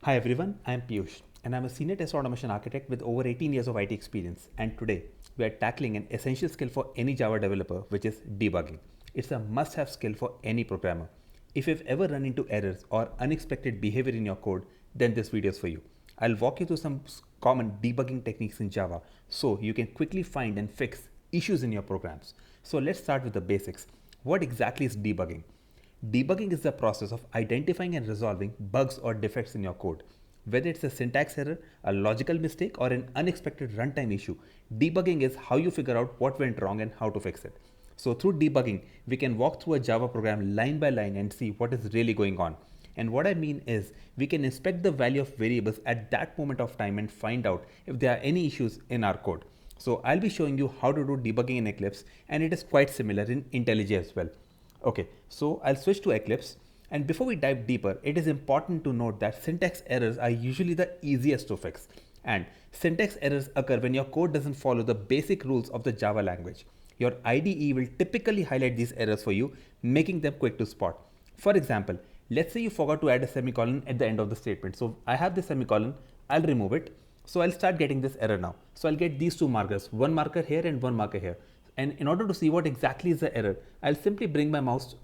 Hi everyone, I am Piyush and I am a senior test automation architect with over 18 years of IT experience, and today we are tackling an essential skill for any Java developer, which is debugging. It's a must-have skill for any programmer. If you've ever run into errors or unexpected behavior in your code, then this video is for you. I'll walk you through some common debugging techniques in Java so you can quickly find and fix issues in your programs. So let's start with the basics. What exactly is debugging? Debugging is the process of identifying and resolving bugs or defects in your code. Whether it's a syntax error, a logical mistake, or an unexpected runtime issue, debugging is how you figure out what went wrong and how to fix it. So through debugging, we can walk through a Java program line by line and see what is really going on. And what I mean is, we can inspect the value of variables at that moment of time and find out if there are any issues in our code. So I'll be showing you how to do debugging in Eclipse, and it is quite similar in IntelliJ as well. Okay, so I'll switch to Eclipse, and before we dive deeper, it is important to note that syntax errors are usually the easiest to fix, and syntax errors occur when your code doesn't follow the basic rules of the Java language. Your IDE will typically highlight these errors for you, making them quick to spot. For example, let's say you forgot to add a semicolon at the end of the statement. So I have this semicolon, I'll remove it. So I'll start getting this error now. So I'll get these two markers, one marker here and one marker here. And in order to see what exactly is the error, I'll simply bring my mouse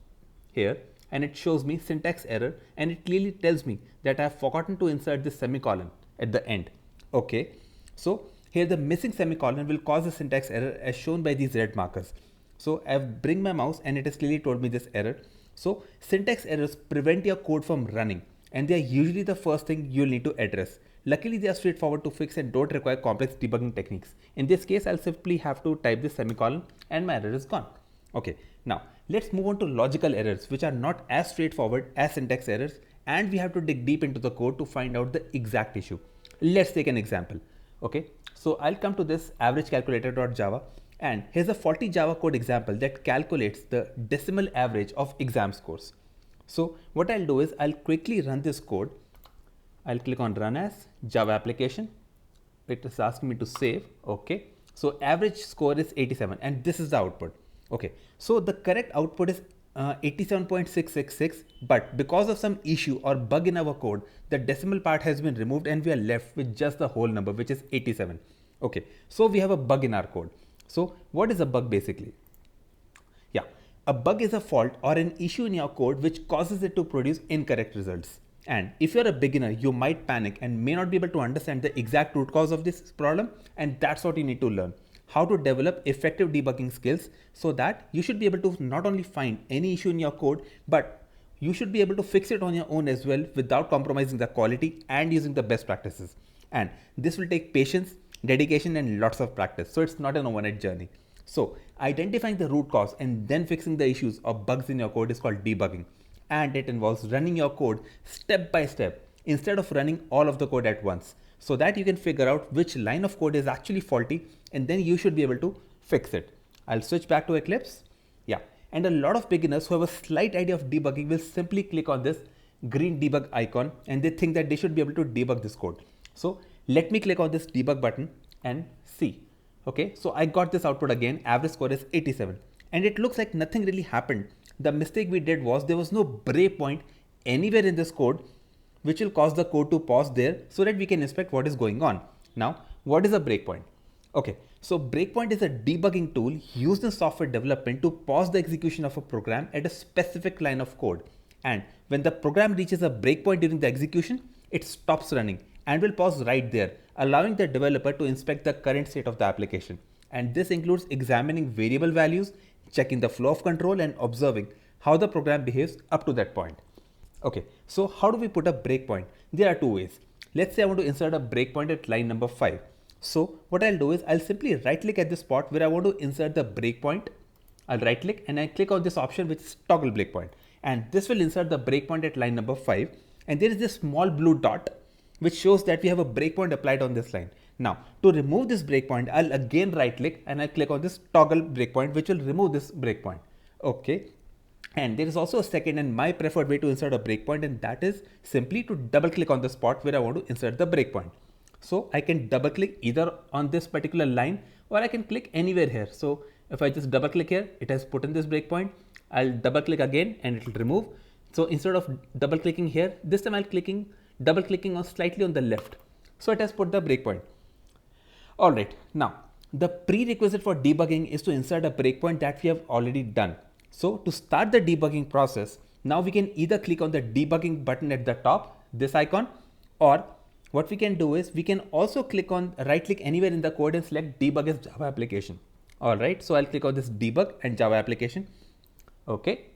here and it shows me syntax error, and it clearly tells me that I have forgotten to insert this semicolon at the end. Okay, so here the missing semicolon will cause a syntax error as shown by these red markers. So I bring my mouse and it has clearly told me this error. So syntax errors prevent your code from running, and they are usually the first thing you'll need to address. Luckily, they are straightforward to fix and don't require complex debugging techniques. In this case, I'll simply have to type this semicolon and my error is gone. Okay, now let's move on to logical errors, which are not as straightforward as syntax errors, and we have to dig deep into the code to find out the exact issue. Let's take an example. Okay, so I'll come to this average calculator.java, and here's a faulty Java code example that calculates the decimal average of exam scores. So what I'll do is I'll quickly run this code. I'll click on run as Java application. It is asking me to save. Okay. So average score is 87 and this is the output. Okay. So the correct output is 87.666, but because of some issue or bug in our code, the decimal part has been removed and we are left with just the whole number, which is 87. Okay. So we have a bug in our code. So what is a bug basically? Yeah. A bug is a fault or an issue in your code which causes it to produce incorrect results. And if you're a beginner, you might panic and may not be able to understand the exact root cause of this problem. And that's what you need to learn: how to develop effective debugging skills, so that you should be able to not only find any issue in your code, but you should be able to fix it on your own as well without compromising the quality and using the best practices. And this will take patience, dedication, and lots of practice. So it's not an overnight journey. So identifying the root cause and then fixing the issues or bugs in your code is called debugging. And it involves running your code step by step instead of running all of the code at once, so that you can figure out which line of code is actually faulty, and then you should be able to fix it. I'll switch back to Eclipse. Yeah, and a lot of beginners who have a slight idea of debugging will simply click on this green debug icon and they think that they should be able to debug this code. So let me click on this debug button and see. Okay, so I got this output again. Average score is 87 and it looks like nothing really happened. The mistake we did was there was no breakpoint anywhere in this code, which will cause the code to pause there so that we can inspect what is going on. Now, what is a breakpoint? Okay, so breakpoint is a debugging tool used in software development to pause the execution of a program at a specific line of code. And when the program reaches a breakpoint during the execution, it stops running and will pause right there, allowing the developer to inspect the current state of the application. And this includes examining variable values, checking the flow of control, and observing how the program behaves up to that point. Okay, so how do we put a breakpoint? There are two ways. Let's say I want to insert a breakpoint at line number 5. So what I'll do is I'll simply right click at the spot where I want to insert the breakpoint. I'll right click and I click on this option, which is toggle breakpoint, and this will insert the breakpoint at line number 5. And there is this small blue dot which shows that we have a breakpoint applied on this line. Now, to remove this breakpoint, I'll again right click and I'll click on this toggle breakpoint, which will remove this breakpoint. Okay. And there is also a second and my preferred way to insert a breakpoint, and that is simply to double click on the spot where I want to insert the breakpoint. So I can double click either on this particular line or I can click anywhere here. So if I just double click here, it has put in this breakpoint. I'll double click again and it will remove. So instead of double clicking here, this time I'll clicking double clicking on slightly on the left. So it has put the breakpoint. All right, now the prerequisite for debugging is to insert a breakpoint that we have already done. So to start the debugging process, now we can either click on the debugging button at the top, this icon, or what we can do is we can also click on right click anywhere in the code and select debug as Java application. All right, so I'll click on this debug and Java application. Okay,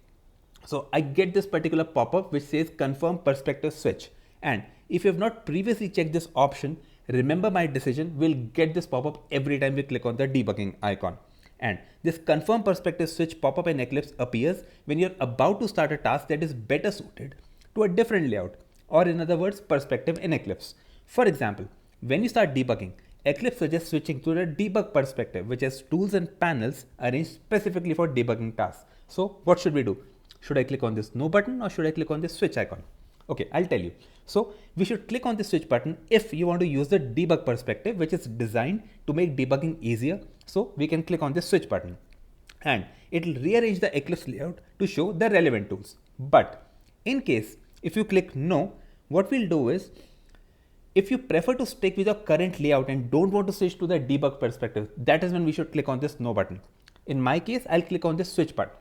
so I get this particular pop-up which says confirm perspective switch. And if you have not previously checked this option, remember my decision, will get this pop-up every time we click on the debugging icon. And this confirm perspective switch pop-up in Eclipse appears when you're about to start a task that is better suited to a different layout, or in other words, perspective in Eclipse. For example, when you start debugging, Eclipse suggests switching to the debug perspective, which has tools and panels arranged specifically for debugging tasks. So what should we do? Should I click on this no button or should I click on this switch icon? Okay, I'll tell you. So we should click on the switch button if you want to use the debug perspective, which is designed to make debugging easier. So we can click on this switch button and it will rearrange the Eclipse layout to show the relevant tools. But in case if you click no, what we'll do is, if you prefer to stick with your current layout and don't want to switch to the debug perspective, that is when we should click on this no button. In my case, I'll click on this switch button.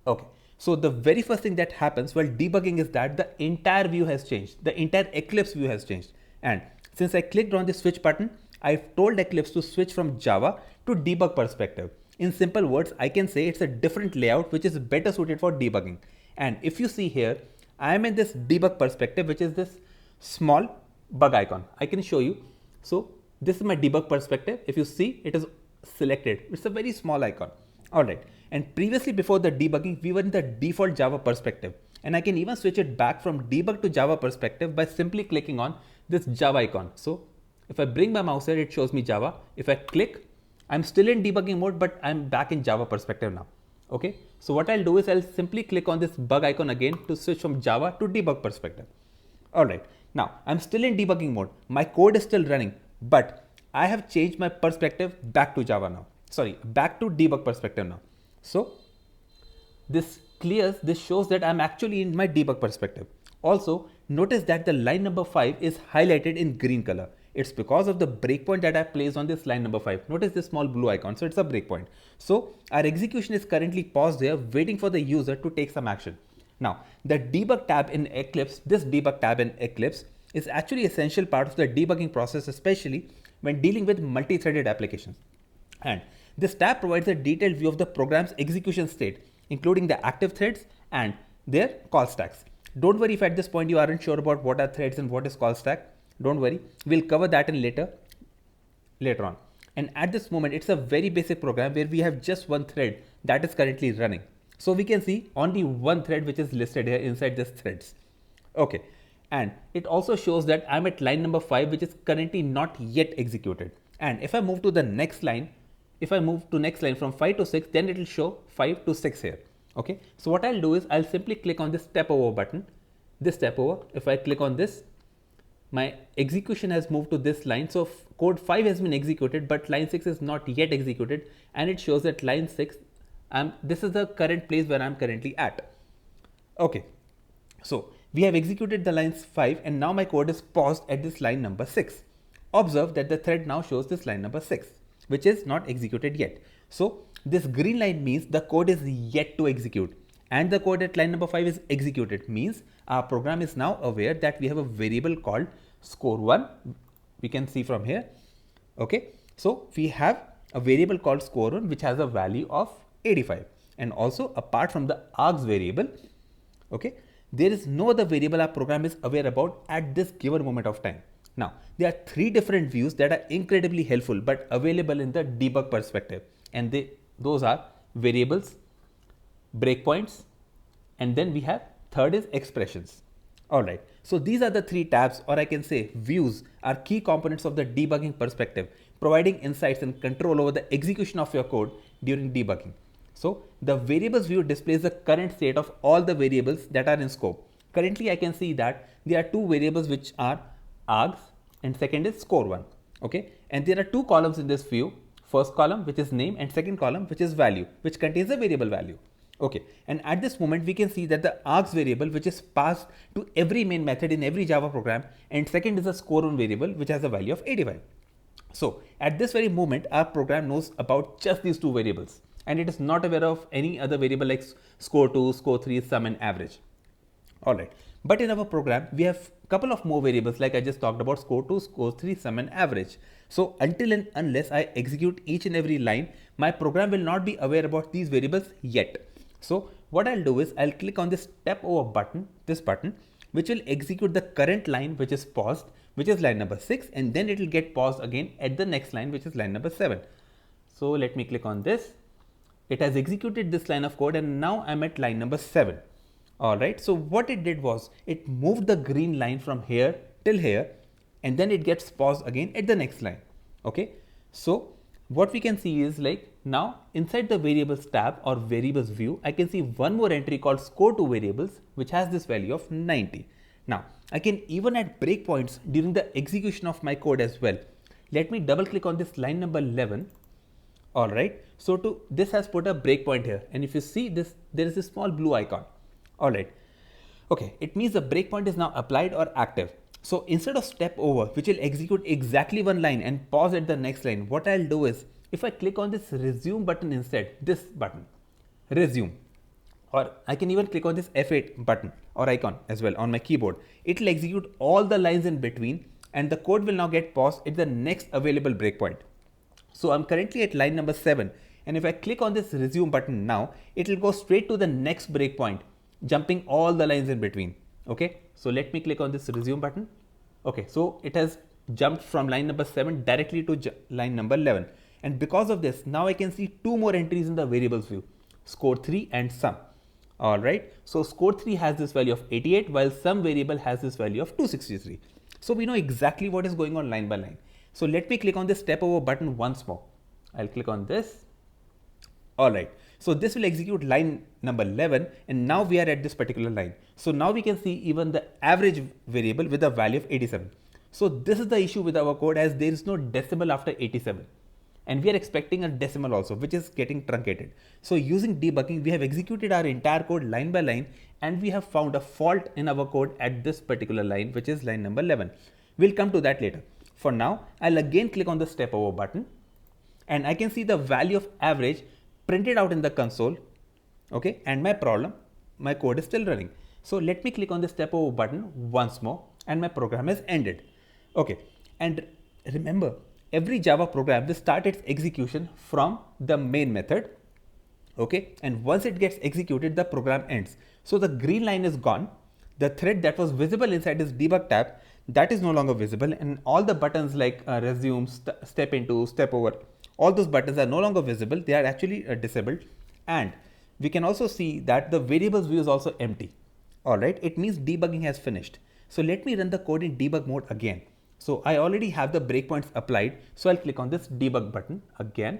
Okay. So the very first thing that happens while debugging is that the entire view has changed. The entire Eclipse view has changed. And since I clicked on the switch button, I've told Eclipse to switch from Java to debug perspective. In simple words, I can say it's a different layout which is better suited for debugging. And if you see here, I am in this debug perspective, which is this small bug icon. I can show you. So this is my debug perspective. If you see, it is selected. It's a very small icon. All right. And previously before the debugging, we were in the default Java perspective. And I can even switch it back from debug to Java perspective by simply clicking on this Java icon. So if I bring my mouse here, it shows me Java. If I click, I'm still in debugging mode, but I'm back in Java perspective now. Okay. So what I'll do is I'll simply click on this bug icon again to switch from Java to debug perspective. All right. Now I'm still in debugging mode. My code is still running, but I have changed my perspective back to Java now. Sorry, back to debug perspective now. So this shows that I'm actually in my debug perspective. Also notice that the line number 5 is highlighted in green color. It's because of the breakpoint that I placed on this line number 5. Notice this small blue icon. So it's a breakpoint. So our execution is currently paused there, waiting for the user to take some action. Now the debug tab in Eclipse, this debug tab in Eclipse is actually an essential part of the debugging process, especially when dealing with multi-threaded applications. And this tab provides a detailed view of the program's execution state, including the active threads and their call stacks. Don't worry if at this point you aren't sure about what are threads and what is call stack. Don't worry, we'll cover that in later on. And at this moment, it's a very basic program where we have just one thread that is currently running. So we can see only one thread which is listed here inside this threads. Okay. And it also shows that I'm at line number 5, which is currently not yet executed. And if I move to the next line, if I move to next line from 5 to 6, then it will show 5 to 6 here. Okay. So what I'll do is I'll simply click on this step over button, this step over. If I click on this, my execution has moved to this line. So code 5 has been executed, but line 6 is not yet executed. And it shows that line 6, this is the current place where I'm currently at. Okay. So we have executed the lines 5 and now my code is paused at this line number 6. Observe that the thread now shows this line number 6, which is not executed yet. So this green line means the code is yet to execute, and the code at line number 5 is executed, means our program is now aware that we have a variable called score1. We can see from here. Okay. So we have a variable called score1 which has a value of 85. And also apart from the args variable, okay, there is no other variable our program is aware about at this given moment of time. Now, there are 3 different views that are incredibly helpful but available in the debug perspective. And those are variables, breakpoints, and then we have third is expressions. All right. So these are the 3 tabs, or I can say views, are key components of the debugging perspective, providing insights and control over the execution of your code during debugging. So the variables view displays the current state of all the variables that are in scope. Currently, I can see that there are 2 variables which are args and second is score1. Okay. And there are 2 columns in this view. First column, which is name, and second column, which is value, which contains a variable value. Okay, and at this moment we can see that the args variable which is passed to every main method in every Java program, and second is a score1 variable which has a value of 85. So at this very moment our program knows about just these two variables and it is not aware of any other variable like score2, score3, sum and average. Alright, but in our program we have couple of more variables like I just talked about, score2, score3, sum and average. So until and unless I execute each and every line, my program will not be aware about these variables yet. So what I'll do is I'll click on this step over button, this button, which will execute the current line which is paused, which is line number 6, and then it will get paused again at the next line which is line number 7. So let me click on this. It has executed this line of code and now I'm at line number 7. Alright, so what it did was it moved the green line from here till here and then it gets paused again at the next line. Okay, so what we can see is like now inside the variables tab or variables view, I can see one more entry called score2 variables which has this value of 90. Now I can even add breakpoints during the execution of my code as well. Let me double click on this line number 11. Alright, so this has put a breakpoint here, and if you see this, there is a small blue icon. Alright, okay, it means the breakpoint is now applied or active. So instead of step over, which will execute exactly one line and pause at the next line, what I'll do is if I click on this resume button instead, this button, resume, or I can even click on this F8 button or icon as well on my keyboard, it will execute all the lines in between and the code will now get paused at the next available breakpoint. So I'm currently at line number 7, and if I click on this resume button now, it will go straight to the next breakpoint, jumping all the lines in between. Okay, so let me click on this resume button. Okay, so it has jumped from line number 7 directly to line number 11, and because of this now I can see two more entries in the variables view, score3 and sum. Alright, so score3 has this value of 88 while sum variable has this value of 263. So we know exactly what is going on line by line. So let me click on this step over button once more. I'll click on this. Alright, so this will execute line number 11 and now we are at this particular line. So now we can see even the average variable with a value of 87. So this is the issue with our code, as there is no decimal after 87. And we are expecting a decimal also, which is getting truncated. So using debugging, we have executed our entire code line by line and we have found a fault in our code at this particular line, which is line number 11. We'll come to that later. For now, I'll again click on the step over button and I can see the value of average printed out in the console. Okay, and my code is still running. So let me click on the step over button once more and my program has ended. Okay, and remember, every Java program will start its execution from the main method. Okay, and once it gets executed, the program ends. So the green line is gone. The thread that was visible inside this debug tab, that is no longer visible, and all the buttons like resume, step into, step over, all those buttons are no longer visible. They are actually disabled, and we can also see that the variables view is also empty. Alright, it means debugging has finished. So let me run the code in debug mode again. So I already have the breakpoints applied, so I'll click on this debug button again.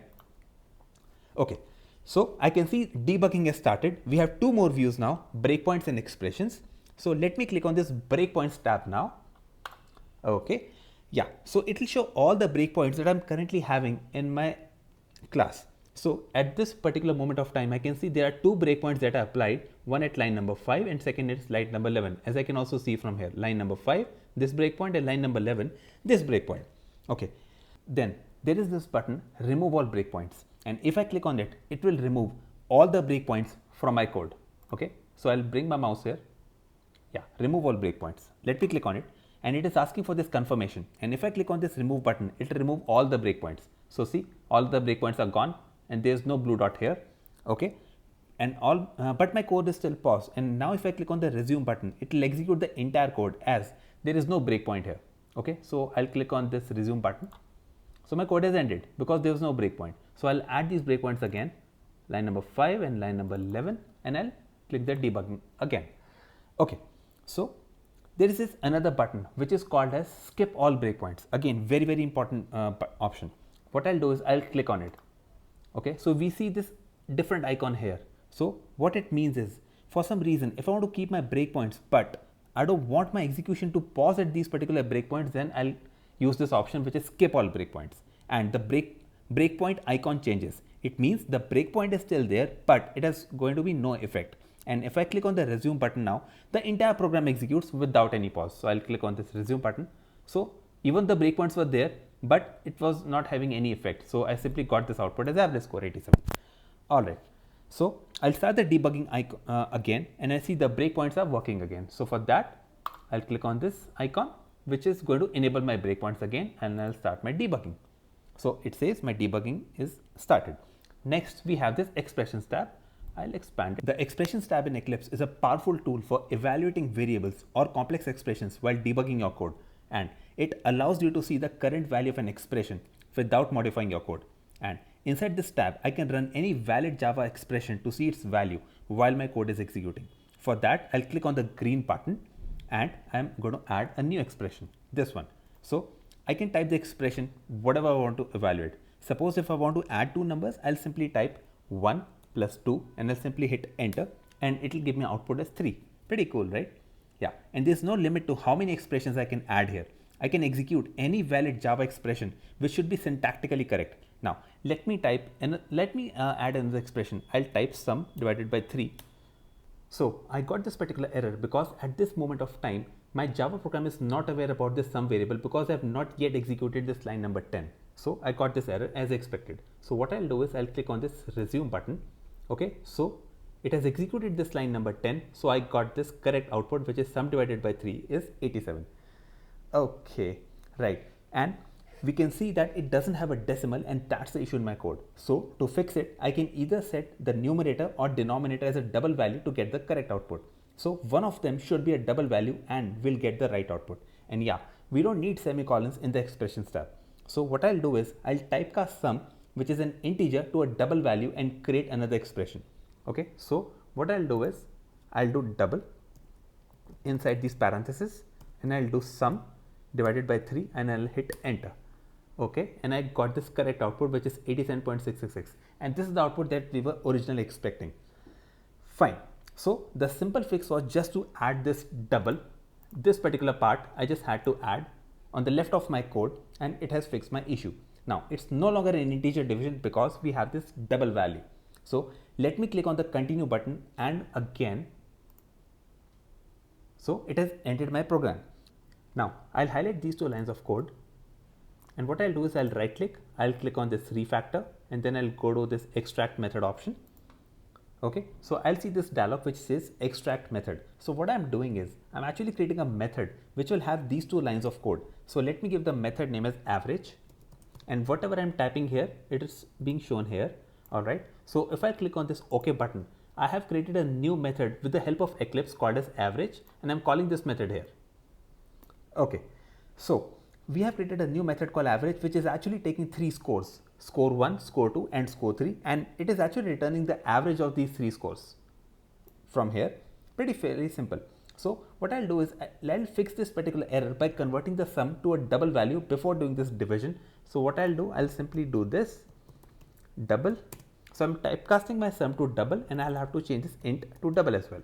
Okay, so I can see debugging has started. We have two more views now, breakpoints and expressions. So let me click on this breakpoints tab now. Okay, yeah, so it will show all the breakpoints that I'm currently having in my class. So at this particular moment of time, I can see there are two breakpoints that are applied, one at line number 5 and second is line number 11. As I can also see from here, line number 5, this breakpoint, and line number 11, this breakpoint. Okay, then there is this button, remove all breakpoints. And if I click on it, it will remove all the breakpoints from my code. Okay, so I'll bring my mouse here. Yeah, remove all breakpoints. Let me click on it. And it is asking for this confirmation, and if I click on this remove button, it will remove all the breakpoints. So see, all the breakpoints are gone and there is no blue dot here. Okay, and but my code is still paused, and now if I click on the resume button, it will execute the entire code as there is no breakpoint here. Okay, so I'll click on this resume button. So my code has ended because there was no breakpoint. So I'll add these breakpoints again, line number 5 and line number 11, and I'll click the debug again. Okay, so there is this another button which is called as skip all breakpoints. Again, very important option. What I'll do is I'll click on it. Okay, so we see this different icon here. So what it means is, for some reason, if I want to keep my breakpoints, but I don't want my execution to pause at these particular breakpoints, then I'll use this option which is skip all breakpoints, and the breakpoint icon changes. It means the breakpoint is still there, but it has going to be no effect. And if I click on the resume button now, the entire program executes without any pause. So I'll click on this resume button. So even the breakpoints were there, but it was not having any effect. So I simply got this output as average score 87. All right. So I'll start the debugging icon again, and I see the breakpoints are working again. So for that, I'll click on this icon, which is going to enable my breakpoints again, and I'll start my debugging. So it says my debugging is started. Next, we have this expressions tab. I'll expand it. The expressions tab in Eclipse is a powerful tool for evaluating variables or complex expressions while debugging your code, and it allows you to see the current value of an expression without modifying your code. And inside this tab, I can run any valid Java expression to see its value while my code is executing. For that, I'll click on the green button and I'm going to add a new expression, this one. So I can type the expression whatever I want to evaluate. Suppose if I want to add two numbers, I'll simply type 1 plus 2 and I'll simply hit enter and it will give me output as 3. Pretty cool, right? Yeah, and there's no limit to how many expressions I can add here. I can execute any valid Java expression which should be syntactically correct. Now let me type and add another expression. I'll type sum divided by 3. So I got this particular error because at this moment of time my Java program is not aware about this sum variable because I have not yet executed this line number 10. So I got this error as expected. So what I'll do is I'll click on this resume button. Okay, so it has executed this line number 10. So I got this correct output, which is sum divided by 3 is 87. Okay, right. And we can see that it doesn't have a decimal, and that's the issue in my code. So to fix it, I can either set the numerator or denominator as a double value to get the correct output. So one of them should be a double value and we'll get the right output. And yeah, we don't need semicolons in the expressions tab. So what I'll do is I'll typecast sum, which is an integer, to a double value and create another expression. Okay, so what I'll do is I'll do double inside these parentheses and I'll do sum divided by 3 and I'll hit enter. Okay, and I got this correct output, which is 87.666, and this is the output that we were originally expecting. Fine. So the simple fix was just to add this double. This particular part I just had to add on the left of my code and it has fixed my issue. Now it's no longer an integer division because we have this double value. So let me click on the continue button and again, so it has entered my program. Now I'll highlight these two lines of code, and what I'll do is I'll right click, I'll click on this refactor and then I'll go to this extract method option. Okay, so I'll see this dialog which says extract method. So what I'm doing is I'm actually creating a method which will have these two lines of code. So let me give the method name as average, and whatever I'm typing here, it is being shown here. All right, so if I click on this OK button, I have created a new method with the help of Eclipse called as average, and I'm calling this method here. Okay, so we have created a new method called average, which is actually taking three scores, score 1, score 2 and score 3, and it is actually returning the average of these three scores from here. Pretty fairly simple. So what I'll do is I'll fix this particular error by converting the sum to a double value before doing this division. So what I'll do, I'll simply do this double. So I'm typecasting my sum to double and I'll have to change this int to double as well.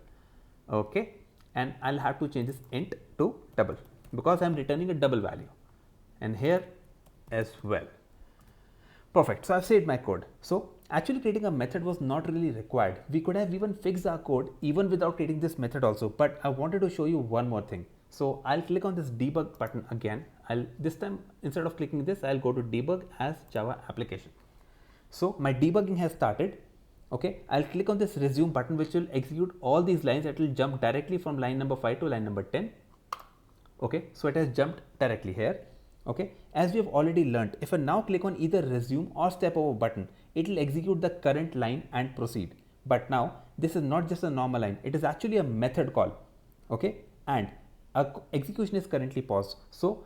Okay, and I'll have to change this int to double because I'm returning a double value, and here as well. Perfect. So I've saved my code. So actually creating a method was not really required. We could have even fixed our code even without creating this method also, but I wanted to show you one more thing. So I'll click on this debug button again. This time instead of clicking this, I'll go to debug as Java application. So my debugging has started. Okay, I'll click on this resume button, which will execute all these lines. It will jump directly from line number 5 to line number 10. Okay, so it has jumped directly here. Okay, as we have already learned, if I now click on either resume or step over button, it will execute the current line and proceed. But now this is not just a normal line, it is actually a method call. Okay, and execution is currently paused. So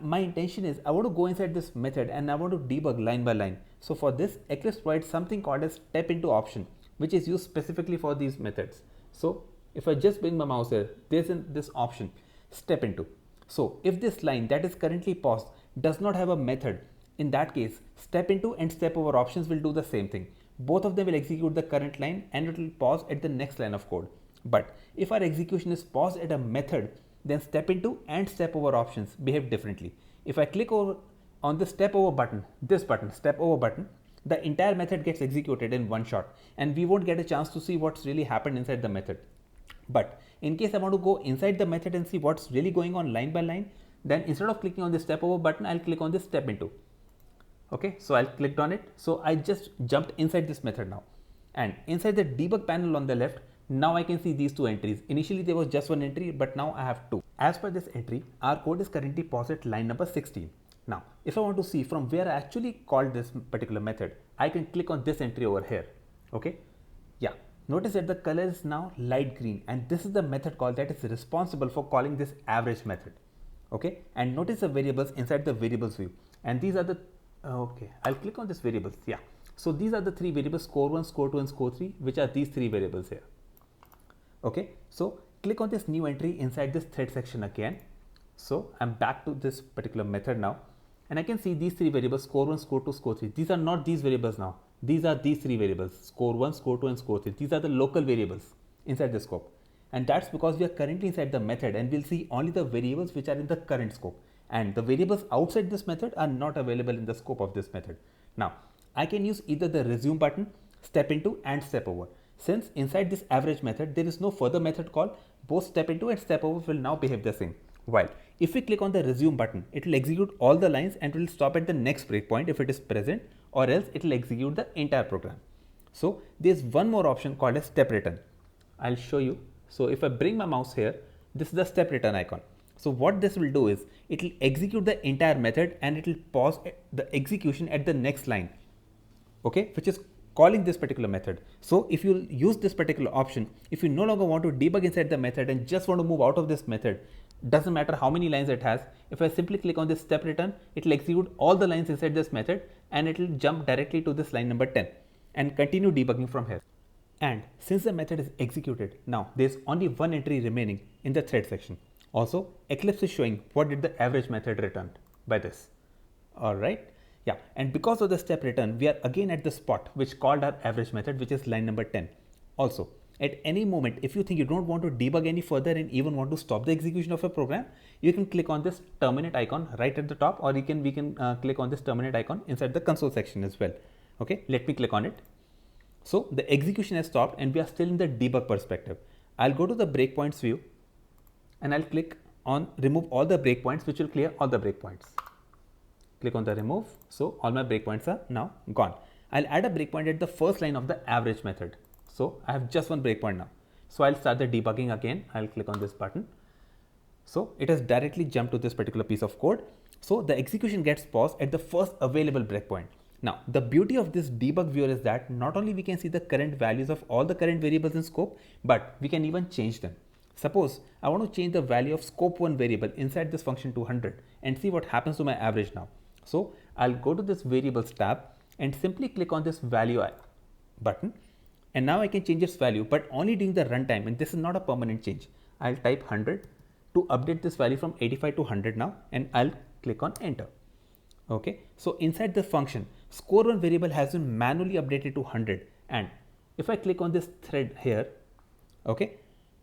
my intention is I want to go inside this method and I want to debug line by line. So for this, Eclipse provides something called as step into option, which is used specifically for these methods. So if I just bring my mouse here, there's this option step into. So if this line that is currently paused does not have a method, in that case step into and step over options will do the same thing. Both of them will execute the current line and it will pause at the next line of code. But if our execution is paused at a method, then step into and step over options behave differently. If I click over on the step over button, this button, step over button, the entire method gets executed in one shot and we won't get a chance to see what's really happened inside the method. But in case I want to go inside the method and see what's really going on line by line, then instead of clicking on this step over button, I'll click on this step into. Okay, so I'll click on it. So I just jumped inside this method now. And inside the debug panel on the left, now I can see these two entries. Initially there was just one entry, but now I have two. As per this entry, our code is currently paused at line number 16. Now, if I want to see from where I actually called this particular method, I can click on this entry over here. Okay, yeah. Notice that the color is now light green, and this is the method call that is responsible for calling this average method. Okay, and notice the variables inside the variables view, and these are the okay, I'll click on this variables. Yeah, so these are the three variables, score1, score2 and score3, which are these three variables here. Okay, so click on this new entry inside this thread section again. So I'm back to this particular method now, and I can see these three variables, score1, score2, score3. These are not these variables now. These are these three variables, score1, score2 and score3. These are the local variables inside the scope. And that's because we are currently inside the method and we'll see only the variables which are in the current scope. And the variables outside this method are not available in the scope of this method. Now, I can use either the resume button, step into and step over. Since inside this average method, there is no further method call, both step into and step over will now behave the same. While if we click on the resume button, it will execute all the lines and will stop at the next breakpoint if it is present, or else it will execute the entire program. So there's one more option called as step return. I'll show you. So if I bring my mouse here, this is the step return icon. So what this will do is it will execute the entire method and it will pause the execution at the next line, okay, which is calling this particular method. So if you use this particular option, if you no longer want to debug inside the method and just want to move out of this method, doesn't matter how many lines it has, if I simply click on this step return, it will execute all the lines inside this method and it will jump directly to this line number 10 and continue debugging from here. And since the method is executed, now there's only one entry remaining in the thread section. Also, Eclipse is showing what did the average method returned by this. All right. Yeah, and because of the step return, we are again at the spot which called our average method, which is line number 10. Also, at any moment, if you think you don't want to debug any further and even want to stop the execution of a program, you can click on this terminate icon right at the top, or we can click on this terminate icon inside the console section as well. Okay, let me click on it. So the execution has stopped and we are still in the debug perspective. I'll go to the breakpoints view and I'll click on remove all the breakpoints, which will clear all the breakpoints. Click on the remove. So all my breakpoints are now gone. I'll add a breakpoint at the first line of the average method. So I have just one breakpoint now. So I'll start the debugging again. I'll click on this button. So it has directly jumped to this particular piece of code. So the execution gets paused at the first available breakpoint. Now the beauty of this debug viewer is that not only we can see the current values of all the current variables in scope, but we can even change them. Suppose I want to change the value of scope1 variable inside this function to 100 and see what happens to my average now. So I'll go to this variables tab and simply click on this value button, and now I can change its value, but only during the runtime, and this is not a permanent change. I'll type 100 to update this value from 85 to 100 now, and I'll click on enter. Okay, so inside the function, score1 variable has been manually updated to 100, and if I click on this thread here, okay,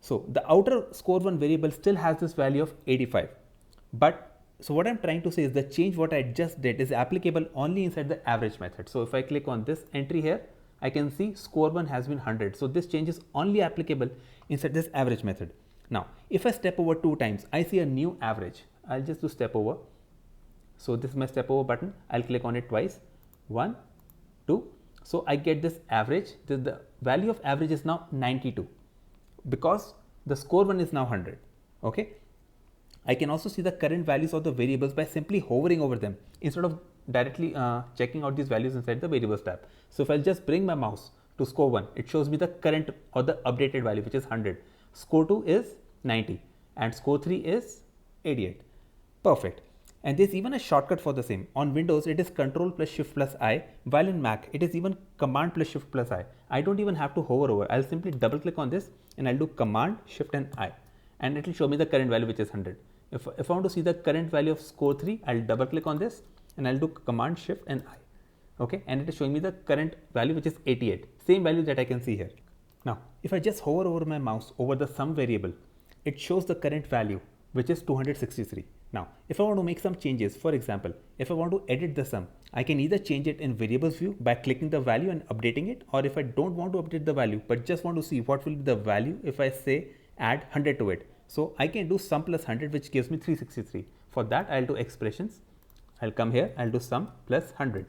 so the outer score1 variable still has this value of 85, but so what I'm trying to say is the change what I just did is applicable only inside the average method. So if I click on this entry here, I can see score1 has been 100. So this change is only applicable inside this average method. Now, if I step over 2 times, I see a new average. I'll just do step over. So this is my step over button. I'll click on it twice. 1, 2. So I get this average. The value of average is now 92 because the score1 is now 100. Okay. I can also see the current values of the variables by simply hovering over them instead of directly checking out these values inside the variables tab. So if I'll just bring my mouse to score1, it shows me the current or the updated value, which is 100. Score2 is 90 and score3 is 88. Perfect. And there's even a shortcut for the same. On Windows, it is Control plus Shift plus I, while in Mac, it is even Command plus Shift plus I. I don't even have to hover over. I'll simply double click on this and I'll do Command, Shift and I, and it will show me the current value, which is 100. If I want to see the current value of score3, I'll double click on this and I'll do Command, Shift and I. Okay, and it is showing me the current value, which is 88. Same value that I can see here. Now, if I just hover over my mouse over the sum variable, it shows the current value, which is 263. Now, if I want to make some changes, for example, if I want to edit the sum, I can either change it in variables view by clicking the value and updating it, or if I don't want to update the value but just want to see what will be the value if I say add 100 to it. So I can do sum plus 100, which gives me 363. For that, I'll do expressions. I'll come here, I'll do sum plus 100,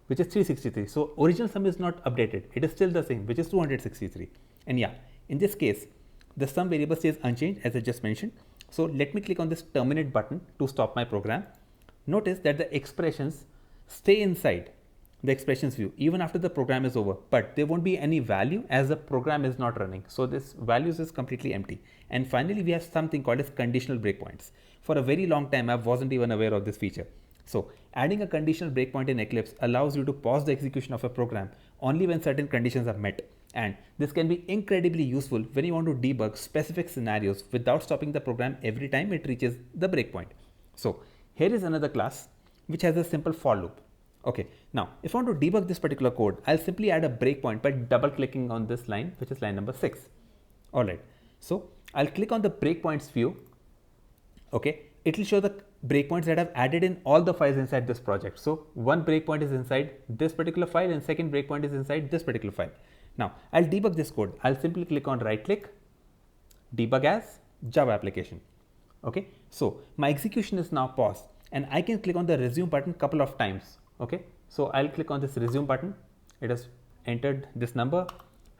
which is 363. So original sum is not updated. It is still the same, which is 263. And yeah, in this case, the sum variable stays unchanged as I just mentioned. So let me click on this terminate button to stop my program. Notice that the expressions stay inside the expressions view even after the program is over, but there won't be any value as the program is not running. So this values is completely empty. And finally, we have something called as conditional breakpoints. For a very long time, I wasn't even aware of this feature. So adding a conditional breakpoint in Eclipse allows you to pause the execution of a program only when certain conditions are met. And this can be incredibly useful when you want to debug specific scenarios without stopping the program every time it reaches the breakpoint. So here is another class which has a simple for loop. Okay, now if I want to debug this particular code, I'll simply add a breakpoint by double clicking on this line, which is line number 6. All right, so I'll click on the breakpoints view. Okay, it will show the breakpoints that I've added in all the files inside this project. So one breakpoint is inside this particular file and second breakpoint is inside this particular file. Now I'll debug this code. I'll simply click on right click, debug as Java application. Okay, so my execution is now paused and I can click on the resume button couple of times. Okay, so I'll click on this resume button. It has entered this number,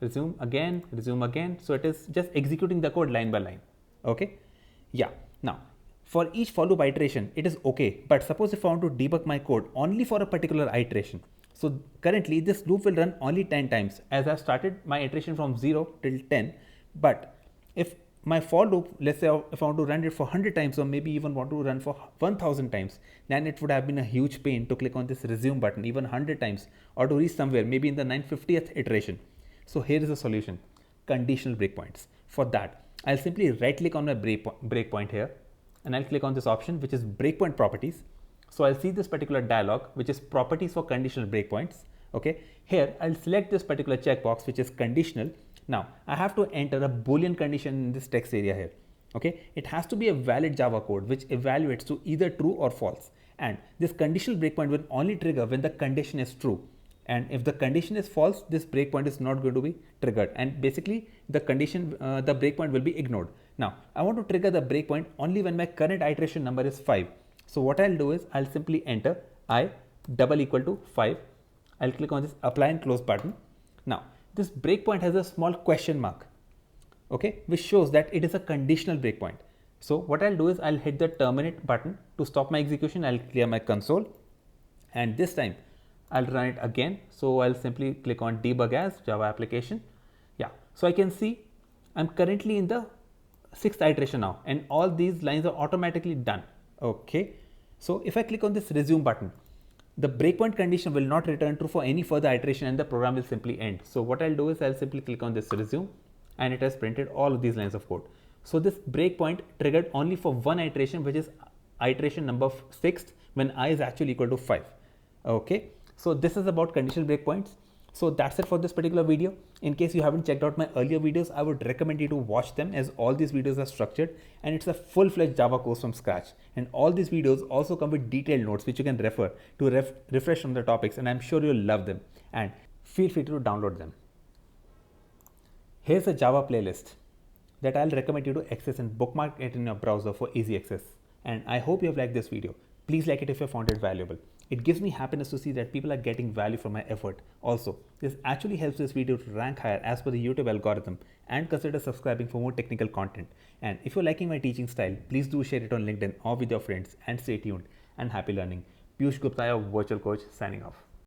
resume again. So it is just executing the code line by line. Okay, yeah. Now for each for loop iteration, it is okay. But suppose if I want to debug my code only for a particular iteration. So currently this loop will run only 10 times as I've started my iteration from 0 till 10. But if my for loop, let's say if I want to run it for 100 times or maybe even want to run for 1000 times, then it would have been a huge pain to click on this resume button even 100 times or to reach somewhere maybe in the 950th iteration. So here is a solution, conditional breakpoints. For that, I'll simply right click on my breakpoint here and I'll click on this option which is breakpoint properties. So I'll see this particular dialog which is properties for conditional breakpoints. Okay, here I'll select this particular checkbox which is conditional. Now I have to enter a Boolean condition in this text area here. Okay, it has to be a valid Java code which evaluates to either true or false. And this conditional breakpoint will only trigger when the condition is true. And if the condition is false, this breakpoint is not going to be triggered. And basically the condition, the breakpoint will be ignored. Now I want to trigger the breakpoint only when my current iteration number is 5. So what I'll do is I'll simply enter I double equal to 5. I'll click on this apply and close button. Now this breakpoint has a small question mark, okay, which shows that it is a conditional breakpoint. So what I'll do is I'll hit the terminate button to stop my execution. I'll clear my console and this time I'll run it again. So I'll simply click on debug as Java application. Yeah, so I can see I'm currently in the 6th iteration now and all these lines are automatically done. Okay, so if I click on this resume button, the breakpoint condition will not return true for any further iteration and the program will simply end. So what I'll do is I'll simply click on this resume and it has printed all of these lines of code. So this breakpoint triggered only for one iteration, which is iteration number 6 when I is actually equal to 5. Okay, so this is about conditional breakpoints. So that's it for this particular video. In case you haven't checked out my earlier videos, I would recommend you to watch them as all these videos are structured and it's a full-fledged Java course from scratch. And all these videos also come with detailed notes which you can refer to refresh on the topics, and I'm sure you'll love them and feel free to download them. Here's a Java playlist that I'll recommend you to access and bookmark it in your browser for easy access. And I hope you have liked this video. Please like it if you found it valuable. It gives me happiness to see that people are getting value from my effort. Also, this actually helps this video to rank higher as per the YouTube algorithm, and consider subscribing for more technical content. And if you're liking my teaching style, please do share it on LinkedIn or with your friends, and stay tuned and happy learning. Piyush Gupta, your virtual coach, signing off.